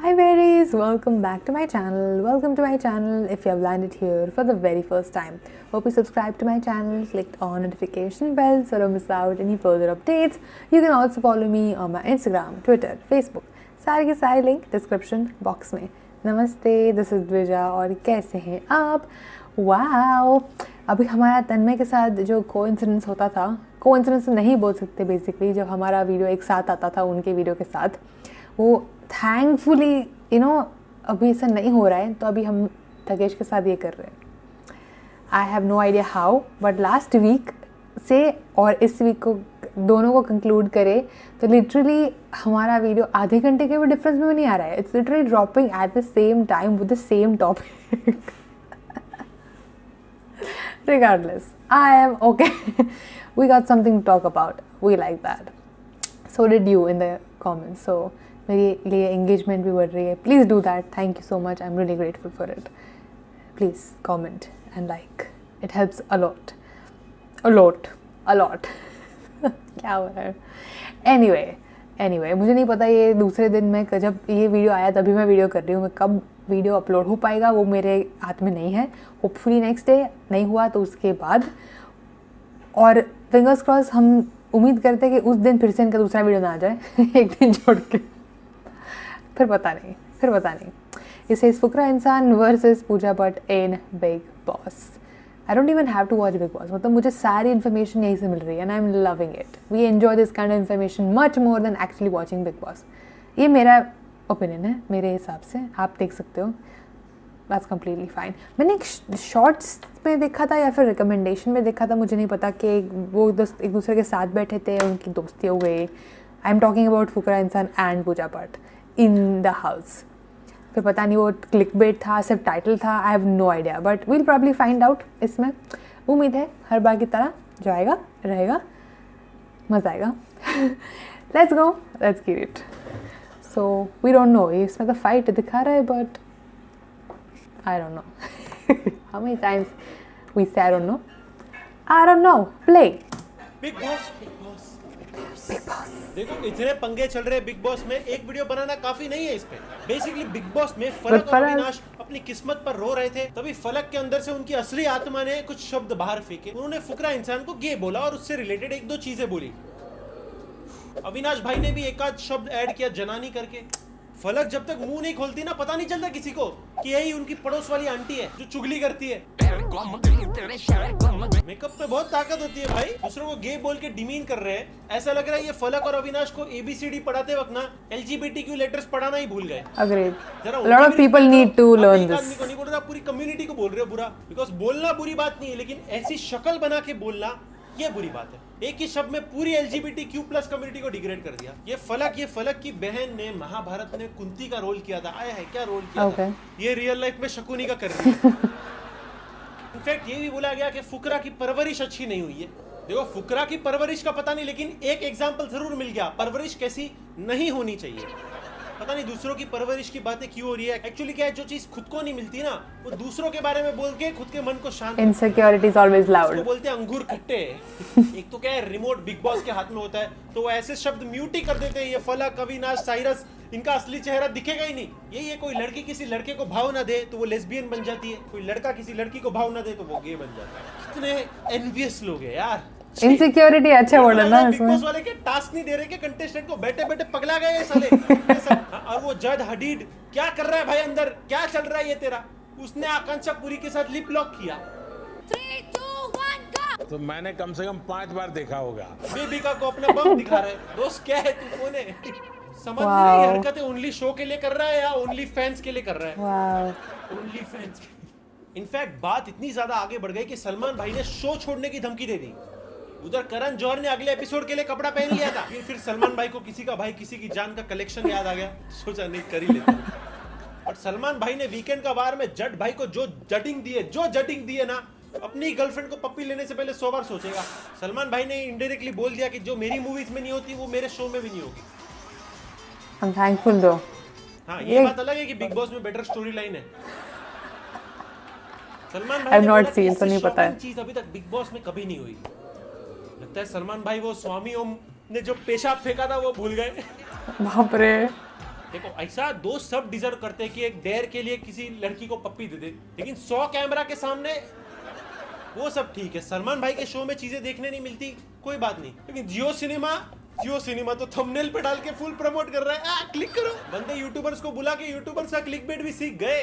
Hi berries, welcome back to my channel. Welcome to my channel if you have landed here for the very first time. Hope you subscribe to my channel, clicked on notification bell so don't miss out any further updates. You can also follow me on my Instagram, Twitter, Facebook. सारे के सारे link description box में. नमस्ते, this is Dwija और कैसे हैं आप? Wow, अभी हमारा तन्मय के साथ जो कोइंसिडेंस होता था, कोइंसिडेंस नहीं बोल सकते बेसिकली, जब हमारा वीडियो एक साथ आता था उनके वीडियो के साथ, वो थैंकफुली अभी ऐसा नहीं हो रहा है. तो अभी हम थकेश के साथ ये कर रहे हैं. I have no idea how, but last week से और इस वीक को दोनों को कंक्लूड करें तो लिटरली हमारा वीडियो आधे घंटे के भी डिफरेंस में नहीं आ रहा है. It's literally dropping at the same time with the same topic. Regardless, I am okay. We got something to talk about. We like that. So did you in the comments. So मेरे लिए engagement भी बढ़ रही है. Please do that. Thank you so much. I'm really grateful for it. Please comment and like. It helps a lot. A lot. A lot. क्या हो रहा है? Anyway, मुझे नहीं पता ये दूसरे दिन में जब ये वीडियो आया तभी मैं वीडियो कर रही हूँ. मैं कब वीडियो अपलोड हो पाएगा वो मेरे हाथ में नहीं है. होपफुली नेक्स्ट डे, नहीं हुआ तो उसके बाद. और फिंगर्स क्रॉस, हम उम्मीद करते हैं कि उस दिन फिर से इनका दूसरा वीडियो ना आ जाए. एक दिन छोड़ के. फिर पता नहीं. इसे इस Fukra Insaan versus Pooja Bhatt in Bigg Boss. I don't even have to watch Bigg Boss. मतलब मुझे सारी इन्फॉर्मेशन यहीं से मिल रही है and I am loving it. We enjoy this kind of information much more than actually watching Bigg Boss. ये मेरा ओपिनियन है, मेरे हिसाब से. आप देख सकते हो, दैट्स कम्प्लीटली फाइन. मैंने एक शॉर्ट्स में देखा था या फिर रिकमेंडेशन में देखा था, मुझे नहीं पता, कि वो एक दूसरे के साथ बैठे थे, उनकी दोस्ती हो गई. I am talking about Fukra Insaan and Pooja Bhatt in the house. फिर पता नहीं वो क्लिक बेट था, सिर्फ टाइटल था. I have no idea, but we'll probably find out. इसमें उम्मीद है हर बार की तरह जो आएगा रहेगा, मज़ा आएगा. Let's go, let's give it. So we don't know, इसमें तो फाइट दिखा रहा है but I don't know. How many times we say I don't know. Play Bigg Boss. देखो इतने पंगे चल रहे हैं बिग बॉस में, एक वीडियो बनाना काफी नहीं है इस पे. बेसिकली बिग बॉस में फलक और अविनाश अपनी किस्मत पर रो रहे थे, तभी फलक के अंदर से उनकी असली आत्मा ने कुछ शब्द बाहर फेंके. उन्होंने फुकरा इंसान को गे बोला और उससे रिलेटेड एक दो चीजें बोली. अविनाश भाई ने भी एक आध शब्द ऐड किया, जनानी करके. फलक जब तक मुंह नहीं खोलती ना, पता नहीं चलता किसी को कि यही उनकी पड़ोस वाली आंटी है जो चुगली करती है. मेकअप पे बहुत ताकत होती है भाई. दूसरों को गे बोल के डिमीन कर रहे हैं. ऐसा लग रहा है ये फलक और अविनाश को ABCD पढ़ाते वक्त ना LGBTQ लेटर्स पढ़ाना ही भूल गए. Agreed. A lot of people need to learn this. आदमी को नहीं बोल रहा, पूरी कम्युनिटी को बोल रहे हो बुरा. बिकॉज बोलना बुरी बात नहीं है, लेकिन ऐसी शक्ल बना के बोलना ये बुरी बात है. एक ही शब्द में पूरी LGBTQ+ कम्युनिटी को डिग्रेड कर दिया. ये फलक की बहन ने महाभारत में कुंती का रोल किया था. आया है क्या रोल किया था? ये रियल लाइफ में शकुनी का कर रही है. इनफैक्ट ये भी बोला गया कि फुकरा की परवरिश अच्छी नहीं हुई है. देखो फुकरा की परवरिश का पता नहीं, लेकिन एक एग्जाम्पल जरूर मिल गया परवरिश कैसी नहीं होनी चाहिए. पता नहीं दूसरों की परवरिश की बातें क्यों हो रही है. एक्चुअली क्या है, जो चीज खुद को नहीं मिलती ना, वो दूसरों के बारे में बोल के खुद के मन को शांत. Insecurity is always loud. वो बोलते हैं अंगूर खट्टे. एक तो क्या है, रिमोट बिग बॉस के हाथ में होता है, तो वो ऐसे शब्द म्यूट ही कर देते हैं. ये फलक, अविनाश, साइरस, इनका असली चेहरा दिखेगा ही नहीं. यही है, कोई लड़की किसी लड़के को भाव ना दे तो वो लेस्बियन बन जाती है. कोई लड़का किसी लड़की को भाव ना दे तो वो गे बन जाता है. कितने एनवियस लोग हैं यार. इनसिक्योरिटी अच्छा वर्ड है ना बिग बॉस वाले के टास्क नहीं दे रहे कि कंटेस्टेंट को बैठे बैठे पगला गए ये साले. और वो जज हडीड क्या कर रहा है भाई अंदर, क्या चल रहा है ये तेरा. उसने आकांक्षा पुरी के साथ लिप लॉक किया. 3, 2, 1 go. तो मैंने कम से कम 5 बार देखा होगा. बेबिका को अपना बम दिखा रहा है. दोस्त क्या है, तू कौन है? समझ नहीं रही हरकतें ओनली शो के लिए कर रहा है या ओनली फैंस के लिए कर रहा है. Only fans. इनफैक्ट बात इतनी ज्यादा आगे बढ़ गई कि सलमान भाई ने शो छोड़ने की धमकी दे दी. उधर करण जौहर ने अगले एपिसोड के लिए कपड़ा पहन लिया था. फिर सलमान भाई को किसी का भाई किसी की जान का कलेक्शन याद आ गया. सोचा नहीं कर ही लेते. और सलमान भाई ने वीकेंड का वार में जट भाई को जो जटिंग दी है ना, अपनी गर्लफ्रेंड को पप्पी लेने से पहले 100 बार सोचेगा. सलमान भाई ने इनडायरेक्टली बोल दिया कि जो मेरी मूवीज में नहीं होती वो मेरे शो में भी नहीं होगी. I'm thankful though. हाँ, ये बात अलग है कि बिग बॉस में बेटर स्टोरी लाइन है. सलमान भाई I've not seen, तो नहीं पता है. चीज अभी तक बिग बॉस में कभी नहीं हुई. लगता है सलमान भाई वो स्वामी ओम ने जो पेशाब फेंका था वो भूल गए. बाप रे. देखो ऐसा दोस्त सब डिजर्व करते हैं कि एक डेयर के लिए किसी लड़की को पप्पी दे दे, लेकिन 100 कैमरा के सामने वो सब ठीक है। सलमान भाई के शो में चीजें देखने नहीं मिलती, कोई बात नहीं, लेकिन जियो सिनेमा तो थंबनेल पे डाल के फुल प्रमोट कर रहा है, क्लिक करो। बंदे यूट्यूबर्स को बुला के यूट्यूबर्स का क्लिकबेट भी सीख गए।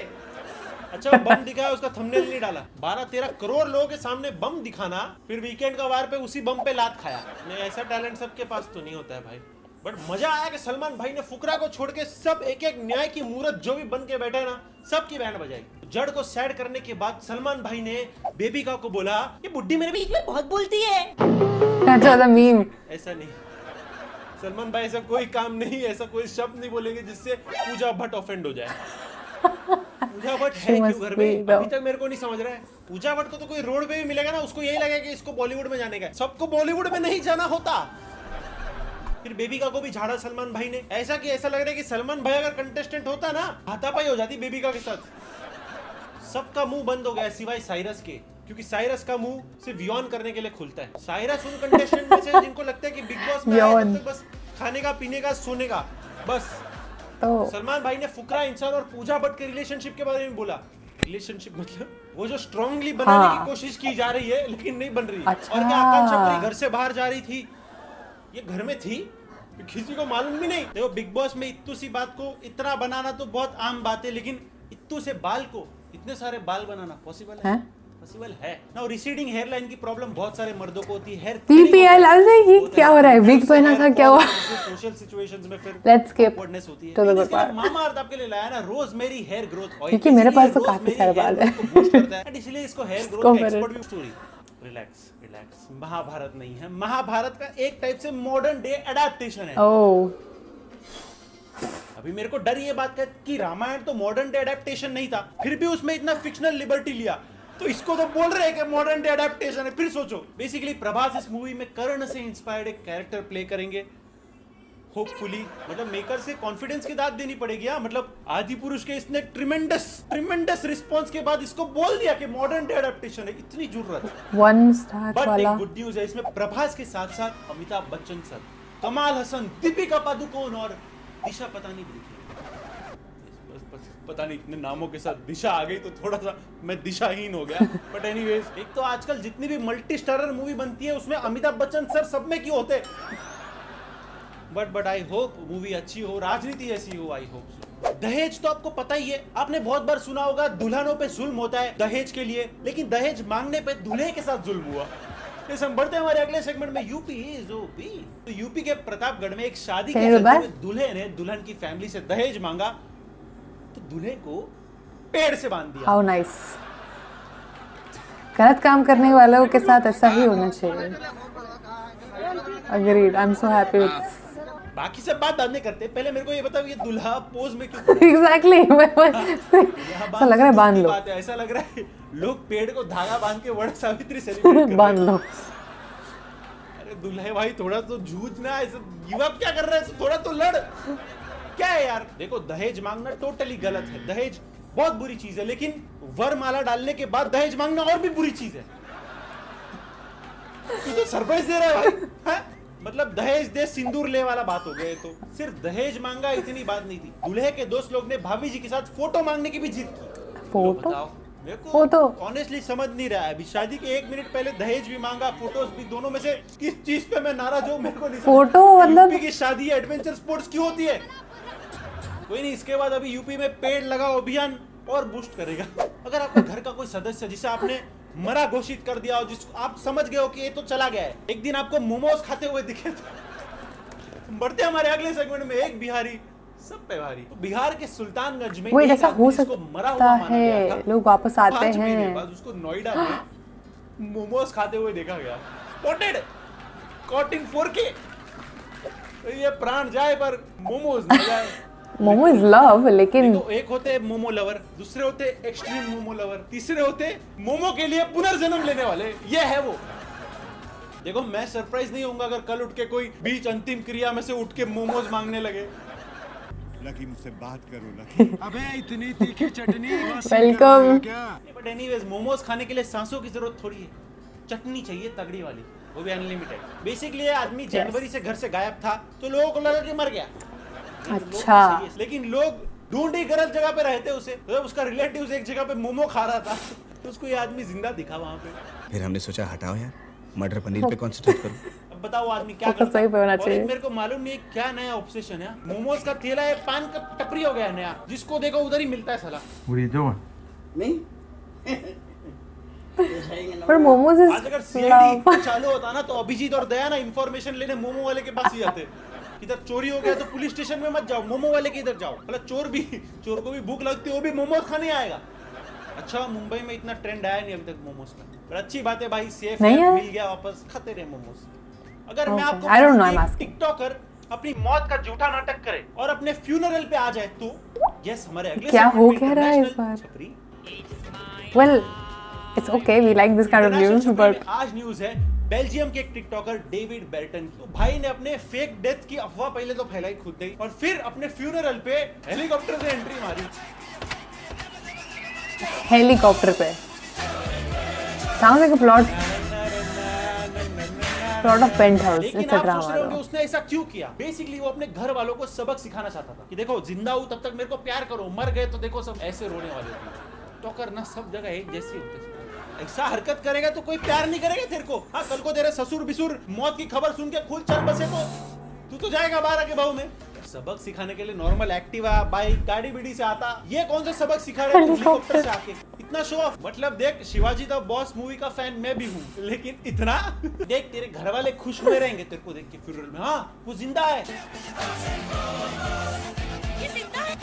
अच्छा, बम दिखाया, उसका थंबनेल नहीं डाला। 12-13 करोड़ लोगों के सामने बम दिखाना, फिर वीकेंड का वार पे उसी बम पे लात खाया। नहीं, ऐसा टैलेंट सबके पास तो नहीं होता है भाई। बट मजा आया कि सलमान भाई ने फुकरा को छोड़ के सब एक एक न्याय की मूरत जो भी बन के बैठे ना, सबकी बैंड बजाई। जड़ को सैड करने के बाद सलमान भाई ने बेबिका को बोला, ये बुड्ढी मेरे बीच में बहुत बोलती है। अच्छा, मीम। ऐसा नहीं, सलमान भाई ऐसा कोई काम नहीं, ऐसा कोई शब्द नहीं बोलेंगे जिससे पूजा भट्ट ऑफेंड हो जाए। पूजा भट्ट है क्यों घर में, अभी तक मेरे को नहीं समझ रहा है। पूजा भट्ट को तो कोई रोड पे भी मिलेगा ना, उसको यही लगेगा कि इसको बॉलीवुड में जाने का है। सबको बॉलीवुड में नहीं जाना होता। फिर बेबिका को भी झाड़ा सलमान भाई ने, ऐसा कि ऐसा लग रहा है कि सलमान भाई अगर कंटेस्टेंट होता ना, हाथापाई हो जाती बेबिका के साथ। सबका मुंह बंद हो गया सिवाय साइरस के, क्योंकि साइरस का मुंह सिर्फ यौन करने के लिए खुलता है। साइरस उन कंटेस्टेंट में से जिनको लगता है कि बिग बॉस में आए तो बस खाने का, पीने का, सोने का, बस। तो सलमान भाई ने फुकरा इंसान और पूजा भट्ट के रिलेशनशिप के बारे में बोला। रिलेशनशिप मतलब वो जो स्ट्रांगली बनाने की कोशिश की जा रही है लेकिन नहीं बन रही। अच्छा। और क्या आकांक्षा पूरी घर से बाहर जा रही थी, ये घर में थी, किसी को मालूम भी नहीं। देखो बिग बॉस में इत्तू सी बात को इतना बनाना तो बहुत आम बात है, लेकिन इत्तू से बाल को इतने सारे बाल बनाना पॉसिबल है? पॉसिबल है ना। रिसीडिंग हेयर लाइन की प्रॉब्लम बहुत सारे मर्दों को होती है। पीपीएल ये क्या हो रहा है? विग पहना था क्या हुआ? सोशल सिचुएशंस में फिर लेट्स स्किप ऑकवर्डनेस होती है। तो मामा अर्थ आपके लिए लाया ना रोजमेरी हेयर ग्रोथ ऑयल, क्योंकि मेरे पास तो काफी सारे बाल है, इसलिए इसको हेयर ग्रोथ एक्सपर्ट भी। स्टोरी रिलैक्स, महाभारत नहीं है, महाभारत का एक टाइप से मॉडर्न डे एडेप्टेशन है। अभी मेरे को डर ये बात का कि रामायण तो मॉडर्न डे एडेप्टेशन नहीं था, फिर भी उसमें इतना फिक्शनल लिबर्टी लिया, तो इसको तो बोल रहे हैं कि मॉडर्न डे एडेप्टेशन है। फिर सोचो, बेसिकली प्रभास इस मूवी में कर्ण से इंस्पायर्ड एक कैरेक्टर प्ले करेंगे होपफुली। मतलब मेकर से कॉन्फिडेंस की दाद देनी पड़ेगी। मतलब आदि पुरुष के इसने ट्रिमेंडस रिस्पांस के बाद इसको बोल दिया कि मॉडर्न डे एडेप्टेशन है, इतनी जरूरत। 1 स्टार बट वाला। एक गुड न्यूज है, इसमें प्रभास के साथ साथ अमिताभ बच्चन सर, कमाल हसन, दीपिका पादुकोण और दिशा पतानी भी दिखी। पता नहीं इतने नामों के साथ दिशा आ गई तो थोड़ा सा मैं दिशाहीन हो गया। बट एनीवेज, एक तो आजकल जितनी भी मल्टी स्टारर मूवी बनती है उसमें अमिताभ बच्चन सर सब में क्यों होते? बट आई होप मूवी अच्छी हो, राजनीति ऐसी हो, आई होप। दहेज तो आपको पता ही है, आपने बहुत बार सुना होगा दुल्हनों पे जुल्म होता है दहेज के लिए, लेकिन दहेज मांगने पे दूल्हे के साथ जुल्म हुआ। हम बढ़ते हैं हमारे अगले सेगमेंट में। UP is OP. तो यूपी के प्रतापगढ़ में एक शादी के सिलसिले में दूल्हे ने दुल्हन की फैमिली से दहेज मांगा, तो दूल्हे को पेड़ से बांध दिया। How nice. गलत काम करने वालों के साथ ऐसा ही होना चाहिए। Agreed, I am so happy with this. बाकी सब बात बाद में करते हैं, पहले मेरे को ये बताओ ये दूल्हा पोज में क्यों? एग्जैक्टली ऐसा लग रहा है बांध लो। ऐसा लग रहा है लोग पेड़ को धागा बांध के वट सावित्री सेलिब्रेट बांध लो। अरे दूल्हे भाई थोड़ा तो जूझना, ऐसा गिव अप क्या कर रहा है? थोड़ा तो लड़। क्या है यार, देखो दहेज मांगना टोटली गलत है, दहेज बहुत बुरी चीज है, लेकिन वरमाला डालने के बाद दहेज मांगना और भी बुरी चीज है। तू तो सरप्राइज दे रहा है भाई, है? मतलब दहेज दे सिंदूर ले वाला बात हो गया। तो सिर्फ दहेज मांगा इतनी बात नहीं थी, दूल्हे के दोस्त लोग ने भाभी जी के साथ फोटो मांगने की भी जिद की। फोटो? मेरे को ऑनेस्टली समझ नहीं रहा है। अभी शादी के 1 मिनट पहले दहेज भी मांगा, फोटोज भी, दोनों में से किस चीज पे मैं नाराज हूँ मेरे को नहीं। फोटो मतलब यूपी की शादी एडवेंचर स्पोर्ट्स क्यों होती है? कोई नहीं, इसके बाद अभी यूपी में पेड़ लगाओ अभियान और बूस्ट करेगा। अगर आपके घर का कोई सदस्य जिसे आपने मरा घोषित कर दिया हो, जिसको आप समझ गए हो कि ये तो चला गया है, एक दिन आपको मोमोज खाते हुए दिखे तो। बढ़ते हमारे अगले सेगमेंट में। एक बिहारी सब पे भारी। तो बिहार के सुल्तानगंज में ऐसा हो सकता है, लोग वापस आते हैं। बाद उसको नोएडा में मोमोज खाते हुए देखा गया। Spotted caught in 4K। तो ये प्राण जाए पर मोमोज न जाए। मोमो इज लव, लेकिन तो एक होते मोमो लवर, दूसरे होते एक्सट्रीम मोमो लवर, तीसरे होते मोमो के लिए पुनर्जन्म लेने वाले। ये है वो। देखो मैं सरप्राइज नहीं होऊंगा अगर कल उठ के कोई बीच अंतिम क्रिया में से उठ के मोमोज मांगने लगे। लकी मुझसे बात करो लकी। अबे इतनी तीखी चटनी वेलकम। बट एनीवेज, मोमोज खाने के लिए सांसों की जरूरत थोड़ी है, चटनी चाहिए तगड़ी वाली, वो भी अनलिमिटेड। बेसिकली आदमी जनवरी से घर से गायब था तो लोगों को लगा कि मर गया, अच्छा। लेकिन लोग ढूंढ ही गलत जगह पे रहते उसे। तो उसका रिलेटिव एक जगह पे मोमो खा रहा था तो उसको ये आदमी जिंदा दिखा वहां पे। फिर हमने सोचा हटाओ यार, मटर पनीर पे कंसंट्रेट करो। अब बताओ वो आदमी क्या फोकस करता सही पे होना है। और चाहिए। एक मेरे को मालूम नहीं है क्या नया ऑब्सेशन है, मोमोज का ठेला है, पान का टपरी हो गया है नया, जिसको देखो उधर ही मिलता है साला। पर मोमोज आज अगर इज सीआईडी चालू होता ना तो अभिजीत और दया ना इंफॉर्मेशन लेने मोमो वाले के पास ही जाते। इधर चोरी हो गया तो पुलिस स्टेशन में मत जाओ, मोमो वाले के इधर जाओ। मतलब चोर को भी भूख लगती है, वो भी मोमोज खाने आएगा। अच्छा मुंबई में इतना ट्रेंड आया नहीं अभी तक मोमोज का, पर अच्छी बात है भाई, सेफ नहीं है? मिल गया वापस, खाते रहे मोमोज। अगर मैं आपको I don't know, I'm asking. TikToker अपनी मौत का झूठा नाटक करे और अपने फ्यूनरल पे आ जाए तो यस हमारे अगले क्या हो segment में क्या रहा है इस international बार? छपरी। well it's okay, we like this kind of news, but आज न्यूज है बेल्जियम के एक टिकटॉकर डेविड बेल्टन की। तो भाई ने अपने फेक डेथ की अफवाह पहले तो फैलाई खुद ही, और फिर अपने फ्यूनरल पे हेलीकॉप्टर से एंट्री मारी। हेलीकॉप्टर पे sounds like a plot of Penthouse. लेकिन It's a आप सोच रहे होंगे drama. उसने ऐसा क्यों किया। बेसिकली वो अपने घर वालों को सबक सिखाना चाहता था कि देखो जिंदा हूं तब तक मेरे को प्यार करो, मर गए तो देखो सब ऐसे रोने वाले थे। टिकटॉकर ना सब जगह एक जैसे होते हैं। ऐसा हरकत करेगा तो कोई प्यार नहीं करेगा तेरे को। हाँ कल को तेरे ससुर बिसुर मौत की खबर सुन के खुद चल बसे तो तू तो जाएगा 12 के भाव में। सबक सिखाने के लिए नॉर्मल एक्टिवा बाइक गाड़ी बीड़ी से आता, ये कौन सा सबक सिखा रहे हैं हेलीकॉप्टर से आके। इतना शो ऑफ। मतलब देख शिवाजी द बॉस मूवी का फैन मैं भी हूँ, लेकिन इतना देख तेरे घर वाले खुश हुए रहेंगे तेरे को देख के फ्यूनरल में। हाँ वो जिंदा है, ये जिंदा है,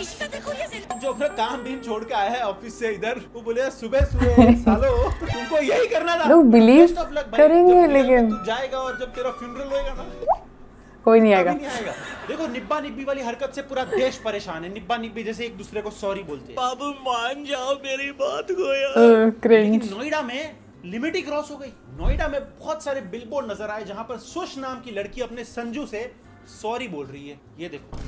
इश्क देखो ये जिंदा। जो अपना काम दिन छोड़ के आया है ऑफिस से इधर, वो बोले सुबह सुबह सालो तुमको यही करना था। लोग believe Best of luck भाई, करेंगे, जब लेकिन- तू जाएगा और जब तेरा फ्यूनरल होएगा ना कोई नहीं कभी आएगा। नहीं आएगा। देखो निब्बा निब्बी वाली हरकत से पूरा देश परेशान है। निब्बा निब्बी जैसे एक दूसरे को सॉरी बोलते हैं। बाबू मान जाओ मेरी बात को यार। Cringe. लेकिन नोएडा में लिमिट ही क्रॉस हो गई। नोएडा में बहुत सारे बिलबोर्ड नजर आए जहां पर सुश नाम की लड़की अपने संजू से सॉरी बोल रही है। ये देखो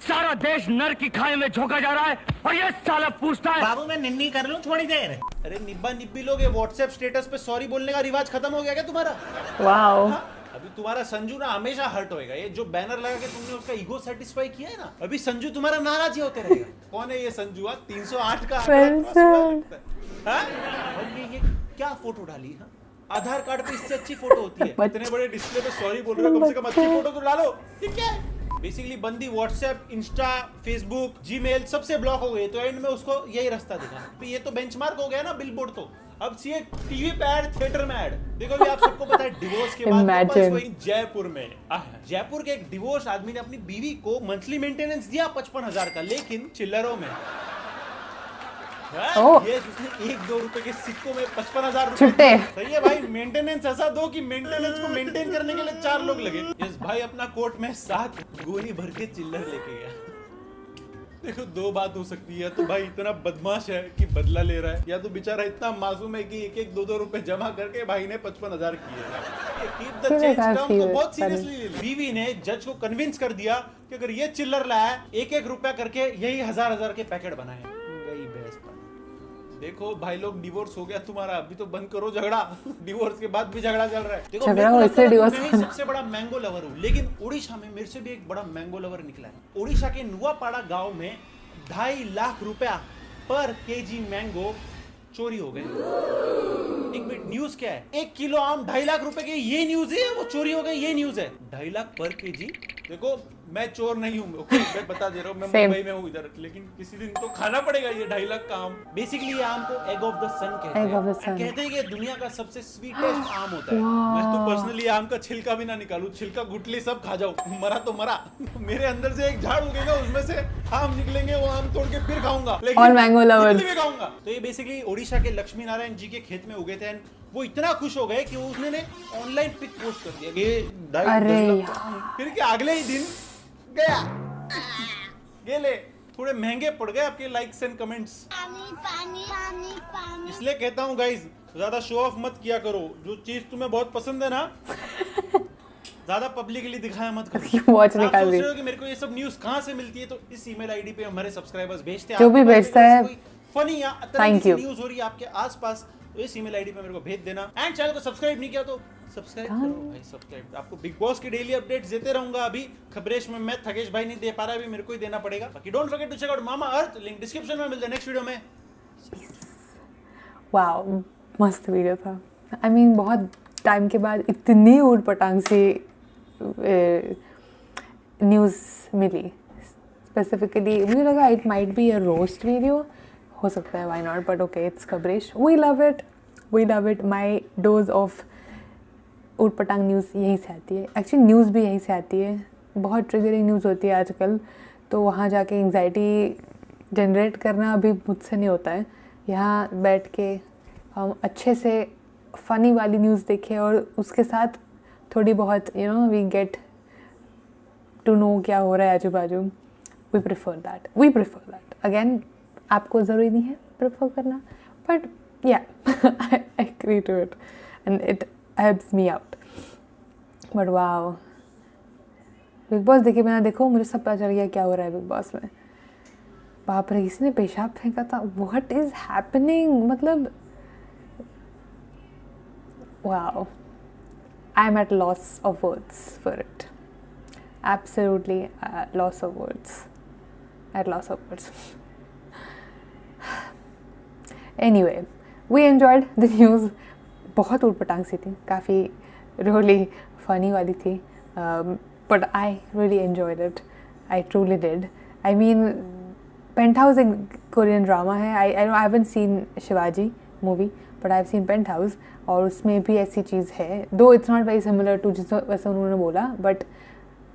सारा देश नर की खाई में झोंका जा रहा है और ये साला पूछता है बाबू मैं निन्नी कर लूं थोड़ी देर। अरे निब्बा निब्बी लोग ये व्हाट्सएप स्टेटस पे सॉरी बोलने का रिवाज खत्म हो गया क्या तुम्हारा? Wow. हाँ? अभी तुम्हारा संजू ना हमेशा हर्ट होएगा। ये जो बैनर लगा के तुमने उसका ईगो सेटिस्फाई किया है ना, अभी संजू तुम्हारा नाराज ही होते रहेगा। कौन है ये संजू? 308 का हाँ? और ये क्या फोटो डाली? हाँ? आधार कार्ड पे इससे अच्छी फोटो होती है। इतने बड़े डिस्प्ले पे सॉरी बोल रहे हो, कम से कम अच्छी फोटो तो डालो। ये क्या है? बेसिकली बंदी व्हाट्सएप, इंस्टा, फेसबुक, जीमेल सबसे ब्लॉक हो गई। तो एंड में उसको यही रास्ता दिखा। तो ये तो बेंचमार्क हो गया ना बिलबोर्ड। तो अब सीए टीवी पे ऐड, थिएटर में ऐड। देखो ये आप सबको पता है डिवोर्स के बाद वापस वही जयपुर में। जयपुर के एक डिवोर्स आदमी ने अपनी बीवी को मंथली मेंटेनेंस दिया 55,000 का, लेकिन चिल्लरों में। ये उसने 1-2 रुपए के सिक्कों में 55,000 छुट्टे। सही है भाई, मेंटेनेंस ऐसा दो कि मेंटेनेंस को मेंटेन करने के लिए 4 लोग लगे। यस भाई अपना कोर्ट में 7 गोली भर के चिल्लर लेके गया। देखो 2 बात हो सकती है, तो भाई इतना बदमाश है कि बदला ले रहा है, या तो बेचारा इतना मासूम है कि 1-1, 2-2 रुपए जमा करके भाई ने 55,000 किए। कीप द चेंज टर्म को बहुत सीरियसली। बीवी ने जज को कन्विंस कर दिया कि अगर ये चिल्लर लाया 1-1 रुपया करके यही 1000-1000 के पैकेट बनाए। गई भैंस पर। देखो भाई लोग डिवोर्स हो गया तुम्हारा, अभी तो बंद करो झगड़ा। डिवोर्स के बाद भी झगड़ा चल रहा है। देखो झगड़ा हो इसलिए डिवोर्स मैं सबसे बड़ा मैंगो लवर हूँ, लेकिन उड़ीसा में मेरे से भी एक बड़ा मैंगो लवर निकला है। उड़ीसा के नुआपाड़ा गांव में 2.5 लाख रुपया पर केजी मैंगो चोरी हो गए। एक मिनट, न्यूज क्या है? 1 किलो आम 2.5 लाख रुपए के, ये न्यूज है? वो चोरी हो गए ये न्यूज है? 2.5 लाख पर केजी। देखो मैं चोर नहीं हूँ, ओके मैं बता दे रहा हूँ, मैं मुंबई में हूँ इधर, लेकिन किसी दिन तो खाना पड़ेगा ये 2.5 लाख का आम। बेसिकली ये आम को एग ऑफ द सन कहते हैं। कहते हैं कि दुनिया का सबसे स्वीटेस्ट आम होता है। मैं तो पर्सनली आम का छिलका भी ना निकालूं, छिलका गुठली सब खा जाऊं, मरा तो मरा। मेरे अंदर से एक झाड़ उगेगा, उसमें से आम निकलेंगे, वो आम तोड़ के फिर खाऊंगा, और मैंगो लवर्स भी खाऊंगा। तो ये बेसिकली ओडिशा के लक्ष्मी नारायण जी के खेत में उगे थे। वो इतना खुश हो गए कि उसने ऑनलाइन पिक पोस्ट कर दिया कि अरे फिर के अगले ही दिन गया गेले थोड़े महंगे पड़ गए आपके लाइक्स एंड कमेंट्स। इसलिए कहता हूँ गाइज, ज्यादा शो ऑफ मत किया करो। जो चीज तुम्हें बहुत पसंद है ना, ज्यादा पब्लिकली दिखाया मत करो। वॉच आप निकाल सोच दी। रहे हो कि मेरे को ये सब न्यूज कहाँ से मिलती है, तो इस ईमेल आईडी पे हमारे सब्सक्राइबर्स भेजते हैं। जो भी भेजता है, फनी या तरह की न्यूज हो रही है आपके आसपास, तो इस ईमेल आईडी पे मेरे को भेज देना। एंड चैनल को सब्सक्राइब नहीं किया तो सब्सक्राइब करो भाई, सब्सक्राइब। आपको बिग बॉस की डेली अपडेट्स देते रहूंगा। अभी खबरेश में मैं थकेश भाई नहीं दे पा रहा, अभी मेरे को ही देना पड़ेगा। बाकी don't forget to check out Mamaearth, link description में। मिलते हैं नेक्स्ट वीडियो में। वाओ, मस्त वीडियो था। आई मीन बहुत टाइम के बाद इतनी ऊट पटांग सी न्यूज़ मिली। स्पेसिफिकली मुझे लगा it might be a roast video, हो सकता है, why not, but okay, it's खबरेश। We love it. My dose of ऊट पटांग न्यूज़ यहीं से आती है। एक्चुअली न्यूज़ भी यहीं से आती है। बहुत ट्रिगरिंग न्यूज़ होती है आजकल, तो वहाँ जाके एंग्जाइटी जनरेट करना अभी मुझसे नहीं होता है। यहाँ बैठ के हम अच्छे से फ़नी वाली न्यूज़ देखें और उसके साथ थोड़ी बहुत वी गेट टू नो क्या हो रहा है आजू बाजू। We prefer that. अगेन, आपको ज़रूरी नहीं है प्रेफर करना, but yeah I agree to it and it helps me out. But wow, Bigg Boss देखे बिना देखो मुझे सब पता चल गया क्या हो रहा है बिग बॉस में। बाप रे, किसी ने पेशाब फेंका था। What is happening? मतलब wow, I am at loss of words for it. Absolutely loss of words, at loss of words. Anyway, we enjoyed the news. बहुत ऊटपटांग सी थी, काफ़ी रियली फनी वाली थी, but I really enjoyed it. I truly did. I mean, Penthouse एक Korean drama है। I haven't seen Shivaji movie, but I have seen Penthouse, और उसमें भी ऐसी चीज़ है, दो it's not very similar to जिस वैसे उन्होंने बोला, बट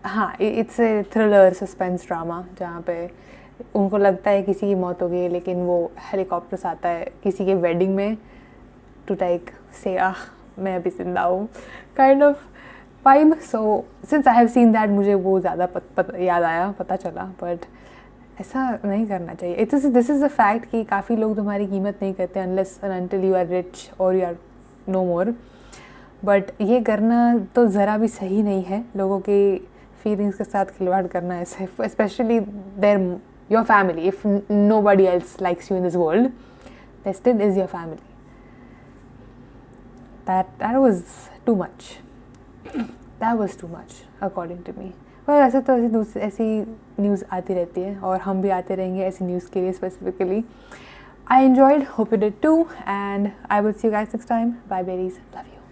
हाँ, it's a thriller suspense drama जहाँ पे उनको लगता है किसी की मौत हो गई, लेकिन वो हेलीकॉप्टर से आता है किसी के वेडिंग में टू टेक से मैं अभी जिंदा हूँ kind of vibe. So since I have seen that, मुझे वो ज़्यादा याद आया, पता चला। बट ऐसा नहीं करना चाहिए। दिस इज़ अ फैक्ट कि काफ़ी लोग तुम्हारी कीमत नहीं करते unless and until you are rich और you are no more. But ये करना तो ज़रा भी सही नहीं है, लोगों की फीलिंग्स के साथ खिलवाड़ करना ऐसे, specially there your family. If nobody else likes you in this world, there still is your family. That was too much. That was too much according to me. पर ऐसे तो ऐसी न्यूज़ आती रहती है और हम भी आते रहेंगे ऐसी न्यूज़ के लिए specifically. I enjoyed, hope you did too, and I will see you guys next time. Bye berries, love you.